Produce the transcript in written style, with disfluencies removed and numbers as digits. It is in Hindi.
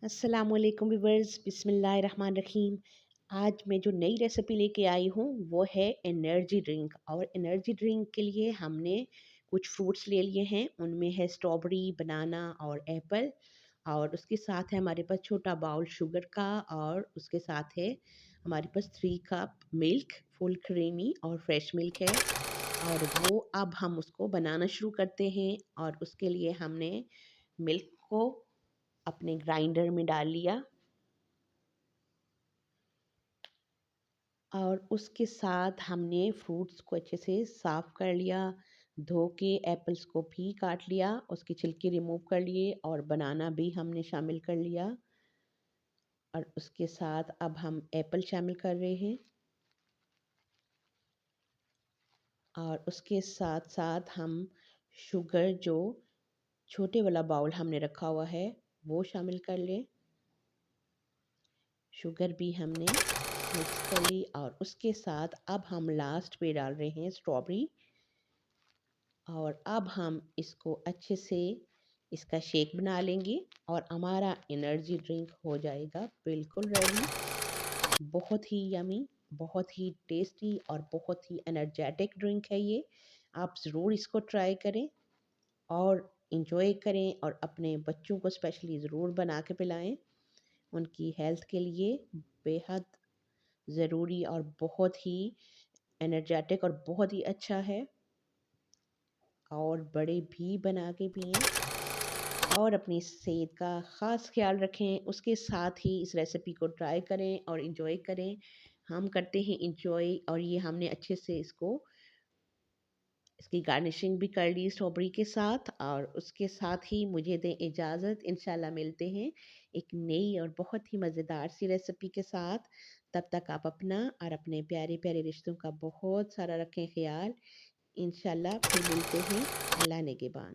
अस्सलामुअलैकुम व्यूअर्स, बिस्मिल्लाहिर्रहमानिर्रहीम। आज मैं जो नई रेसिपी लेके आई हूँ वो है एनर्जी ड्रिंक। और एनर्जी ड्रिंक के लिए हमने कुछ फ्रूट्स ले लिए हैं। उनमें है स्ट्रॉबेरी, बनाना और एप्पल। और उसके साथ है हमारे पास छोटा बाउल शुगर का। और उसके साथ है हमारे पास 3 कप मिल्क, फुल क्रीमी और फ्रेश मिल्क है। और वो अब हम उसको बनाना शुरू करते हैं। और उसके लिए हमने मिल्क को अपने ग्राइंडर में डाल लिया। और उसके साथ हमने फ्रूट्स को अच्छे से साफ़ कर लिया, धो के एप्पल्स को भी काट लिया, उसके छिलके रिमूव कर लिए और बनाना भी हमने शामिल कर लिया। और उसके साथ अब हम एप्पल शामिल कर रहे हैं। और उसके साथ-साथ हम शुगर, जो छोटे वाला बाउल हमने रखा हुआ है, वो शामिल कर लें। शुगर भी हमने मिक्स कर ली। और उसके साथ अब हम लास्ट पे डाल रहे हैं स्ट्रॉबेरी। और अब हम इसको अच्छे से इसका शेक बना लेंगे और हमारा एनर्जी ड्रिंक हो जाएगा बिल्कुल रेडी। बहुत ही यमी, बहुत ही टेस्टी और बहुत ही एनर्जेटिक ड्रिंक है ये। आप ज़रूर इसको ट्राई करें और इन्जॉय करें, और अपने बच्चों को स्पेशली ज़रूर बना के पिलाएं। उनकी हेल्थ के लिए बेहद ज़रूरी और बहुत ही एनर्जेटिक और बहुत ही अच्छा है। और बड़े भी बना के पिएँ और अपनी सेहत का ख़ास ख़्याल रखें। उसके साथ ही इस रेसिपी को ट्राई करें और इन्जॉय करें। हम करते हैं इन्जॉय। और ये हमने अच्छे से इसकी गार्निशिंग भी कर ली स्ट्रॉबेरी के साथ। और उसके साथ ही मुझे दें इजाज़त। इंशाल्लाह मिलते हैं एक नई और बहुत ही मज़ेदार सी रेसिपी के साथ। तब तक आप अपना और अपने प्यारे प्यारे रिश्तों का बहुत सारा रखें ख्याल। इंशाल्लाह फिर मिलते हैं अल्लाह ने के बाद।